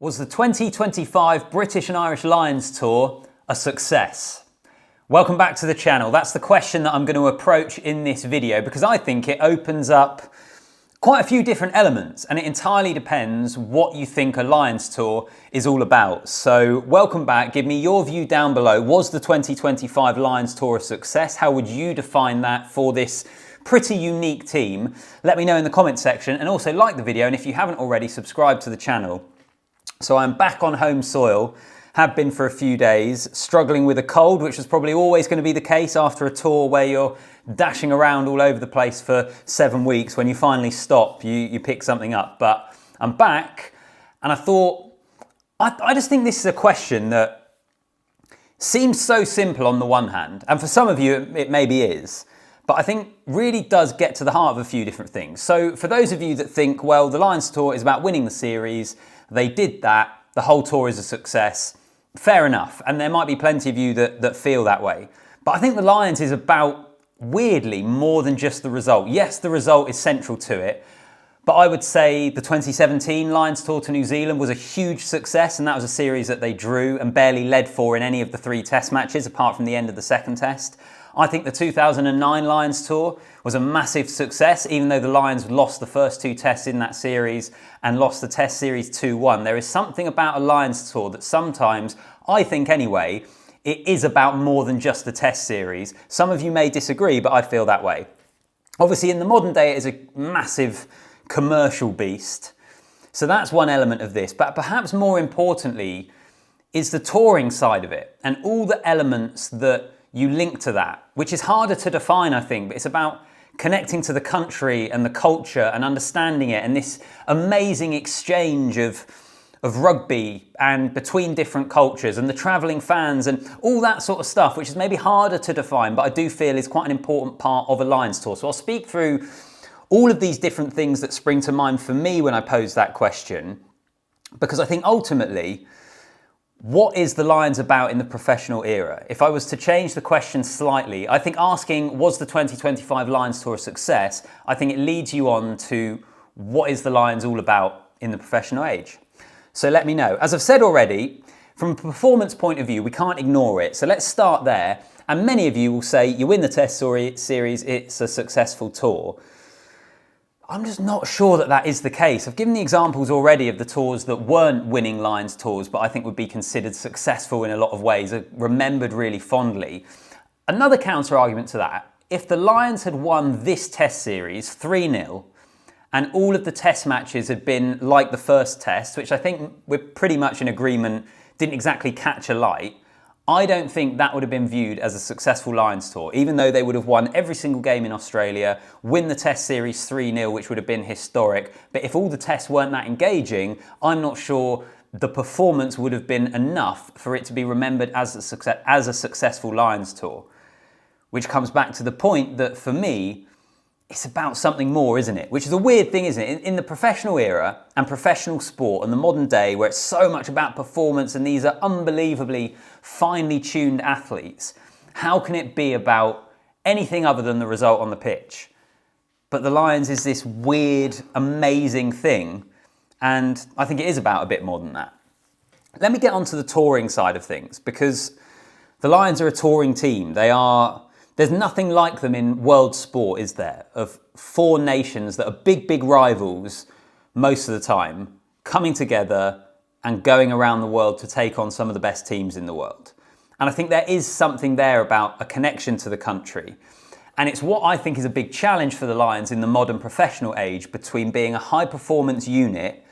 Was the 2025 British and Irish Lions Tour a success? Welcome back to the channel. That's the question that I'm going to approach in this video because I think it opens up quite a few different elements and it entirely depends what you think a Lions Tour is all about. So welcome back. Give me your view down below. Was the 2025 Lions Tour a success? How would you define that for this pretty unique team? Let me know in the comment section and also like the video, and if you haven't already, subscribe to the channel. So I'm back on home soil, have been for a few days, struggling with a cold, which was probably always going to be the case after a tour where you're dashing around all over the place for 7 weeks. When you finally stop, you pick something up. But I'm back, and I thought, I just think this is a question that seems so simple on the one hand, and for some of you it maybe is, but I think really does get to the heart of a few different things. So for those of you that think, well, the Lions Tour is about winning the series, they did that, the whole tour is a success, fair enough. And there might be plenty of you that feel that way. But I think the Lions is about, weirdly, more than just the result. Yes, the result is central to it, but I would say the 2017 Lions Tour to New Zealand was a huge success, and that was a series that they drew and barely led for in any of the 3 test matches, apart from the end of the second test. I think the 2009 Lions Tour was a massive success, even though the Lions lost the first 2 tests in that series and lost the test series 2-1. There is something about a Lions Tour that sometimes, I think anyway, it is about more than just the test series. Some of you may disagree, but I feel that way. Obviously, in the modern day, it is a massive commercial beast. So that's one element of this. But perhaps more importantly is the touring side of it and all the elements that you link to that, which is harder to define, I think, but it's about connecting to the country and the culture and understanding it and this amazing exchange of rugby and between different cultures and the travelling fans and all that sort of stuff, which is maybe harder to define, but I do feel is quite an important part of a Lions Tour. So I'll speak through all of these different things that spring to mind for me when I pose that question, because I think ultimately, what is the Lions about in the professional era? If I was to change the question slightly, I think asking, was the 2025 Lions Tour a success? I think it leads you on to what is the Lions all about in the professional age? So let me know. As I've said already, from a performance point of view, we can't ignore it. So let's start there. And many of you will say, you win the test series, it's a successful tour. I'm just not sure that that is the case. I've given the examples already of the tours that weren't winning Lions tours, but I think would be considered successful in a lot of ways, are remembered really fondly. Another counter argument to that, if the Lions had won this test series 3-0 and all of the test matches had been like the first test, which I think we're pretty much in agreement didn't exactly catch a light, I don't think that would have been viewed as a successful Lions Tour, even though they would have won every single game in Australia, win the test series 3-0, which would have been historic. But if all the tests weren't that engaging, I'm not sure the performance would have been enough for it to be remembered as a successful Lions Tour. Which comes back to the point that for me, it's about something more, isn't it? Which is a weird thing, isn't it? In the professional era and professional sport and the modern day where it's so much about performance and these are unbelievably finely tuned athletes, how can it be about anything other than the result on the pitch? But the Lions is this weird, amazing thing, and I think it is about a bit more than that. Let me get onto the touring side of things, because the Lions are a touring team. There's nothing like them in world sport, is there? Of 4 nations that are big, big rivals most of the time, coming together and going around the world to take on some of the best teams in the world. And I think there is something there about a connection to the country. And it's what I think is a big challenge for the Lions in the modern professional age, between being a high performance unit,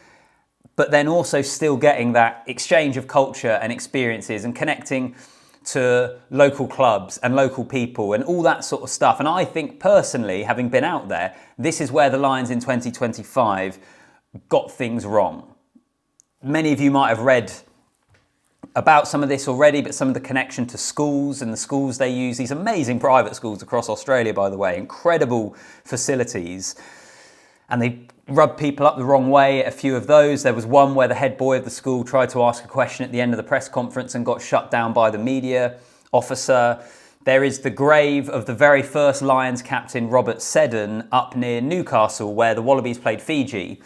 but then also still getting that exchange of culture and experiences and connecting to local clubs and local people and all that sort of stuff. And I think personally, having been out there, this is where the Lions in 2025 got things wrong. Many of you might have read about some of this already, but some of the connection to schools and the schools they use, these amazing private schools across Australia, by the way, incredible facilities. And they rub people up the wrong way at a few of those. There was one where the head boy of the school tried to ask a question at the end of the press conference and got shut down by the media officer. There is the grave of the very first Lions captain, Robert Seddon, up near Newcastle, where the Wallabies played Fiji.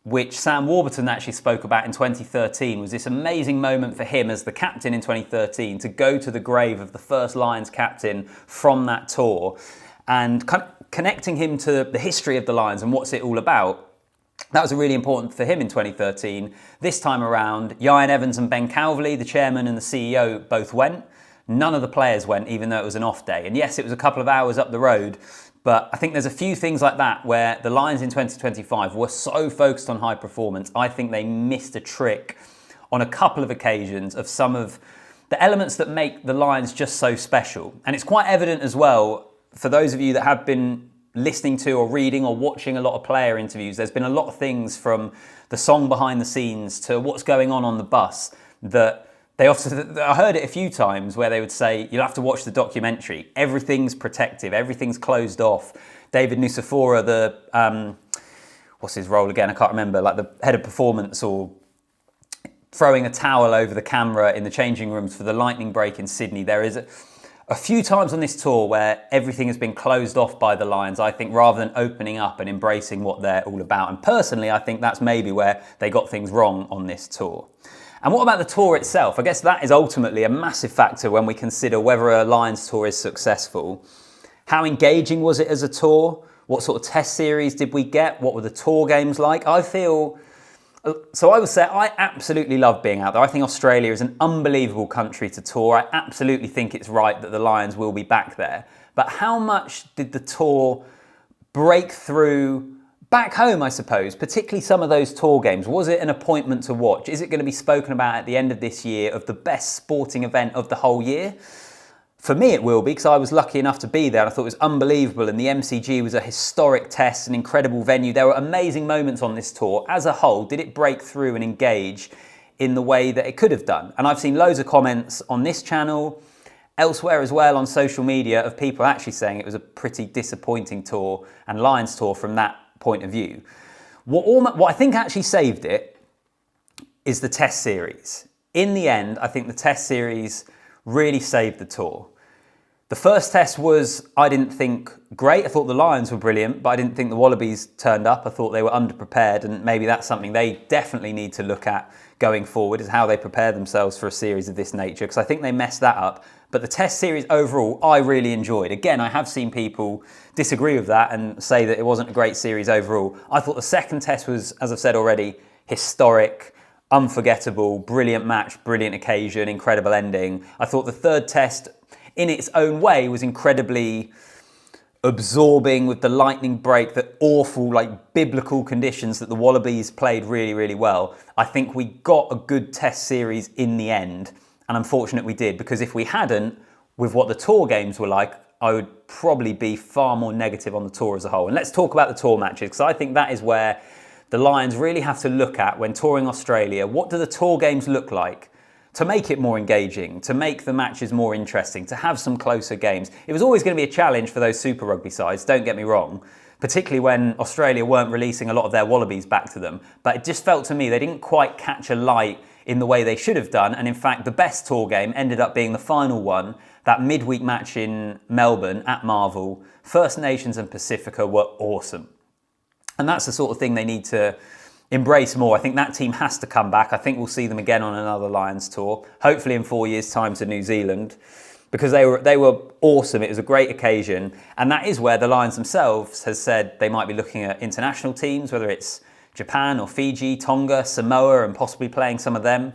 which Sam Warburton actually spoke about in 2013, was this amazing moment for him as the captain in 2013 to go to the grave of the first Lions captain from that tour and kind of connecting him to the history of the Lions and what's it all about. That was really important for him in 2013. This time around, Ian Evans and Ben Calverley, the chairman and the CEO, both went. None of the players went, even though it was an off day. And yes, it was a couple of hours up the road, but I think there's a few things like that where the Lions in 2025 were so focused on high performance, I think they missed a trick on a couple of occasions of some of the elements that make the Lions just so special. And it's quite evident as well, for those of you that have been listening to or reading or watching a lot of player interviews, there's been a lot of things from the song behind the scenes to what's going on the bus that they often, I heard it a few times where they would say, you'll have to watch the documentary. Everything's protective, everything's closed off. David Nucifora, the, what's his role again? I can't remember, like the head of performance or throwing a towel over the camera in the changing rooms for the lightning break in Sydney. There is a few times on this tour where everything has been closed off by the Lions, I think, rather than opening up and embracing what they're all about. And personally, I think that's maybe where they got things wrong on this tour. And what about the tour itself? I guess that is ultimately a massive factor when we consider whether a Lions tour is successful. How engaging was it as a tour? What sort of test series did we get? What were the tour games like? I would say I absolutely love being out there. I think Australia is an unbelievable country to tour. I absolutely think it's right that the Lions will be back there. But how much did the tour break through back home, I suppose, particularly some of those tour games? Was it an appointment to watch? Is it going to be spoken about at the end of this year of the best sporting event of the whole year? For me, it will be, because I was lucky enough to be there and I thought it was unbelievable, and the MCG was a historic test, an incredible venue. There were amazing moments on this tour. As a whole, did it break through and engage in the way that it could have done? And I've seen loads of comments on this channel, elsewhere as well on social media, of people actually saying it was a pretty disappointing tour and Lions tour from that point of view. What I think actually saved it is the test series. In the end, I think the test series really saved the tour. The first test was, I didn't think, great. I thought the Lions were brilliant, but I didn't think the Wallabies turned up. I thought they were underprepared, and maybe that's something they definitely need to look at going forward, is how they prepare themselves for a series of this nature, because I think they messed that up. But the test series overall, I really enjoyed. Again, I have seen people disagree with that and say that it wasn't a great series overall. I thought the second test was, as I've said already, historic, unforgettable, brilliant match, brilliant occasion, incredible ending. I thought the third test, in its own way, was incredibly absorbing with the lightning break, the awful, biblical conditions that the Wallabies played really, really well. I think we got a good test series in the end, and I'm fortunate we did, because if we hadn't, with what the tour games were like, I would probably be far more negative on the tour as a whole. And let's talk about the tour matches, because I think that is where the Lions really have to look at when touring Australia. What do the tour games look like to make it more engaging, to make the matches more interesting, to have some closer games? It was always going to be a challenge for those Super Rugby sides, don't get me wrong, particularly when Australia weren't releasing a lot of their Wallabies back to them. But it just felt to me they didn't quite catch a light in the way they should have done. And in fact, the best tour game ended up being the final one, that midweek match in Melbourne at Marvel. First Nations and Pacifica were awesome. And that's the sort of thing they need to embrace more. I think that team has to come back. I think we'll see them again on another Lions tour, hopefully in 4 years' time to New Zealand, because they were awesome. It was a great occasion. And that is where the Lions themselves has said they might be looking at international teams, whether it's Japan or Fiji, Tonga, Samoa, and possibly playing some of them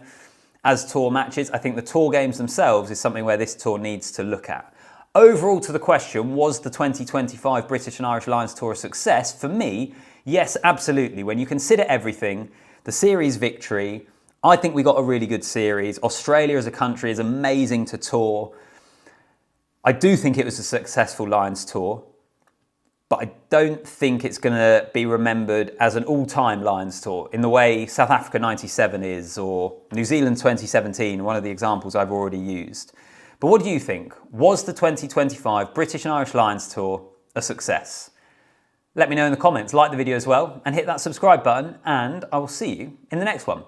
as tour matches. I think the tour games themselves is something where this tour needs to look at. Overall, to the question, was the 2025 British and Irish Lions tour a success? For me, yes, absolutely. When you consider everything, the series victory, I think we got a really good series. Australia as a country is amazing to tour. I do think it was a successful Lions tour, but I don't think it's going to be remembered as an all-time Lions tour in the way South Africa 97 is, or New Zealand 2017, one of the examples I've already used. But what do you think? Was the 2025 British and Irish Lions tour a success? Let me know in the comments, like the video as well, and hit that subscribe button, and I will see you in the next one.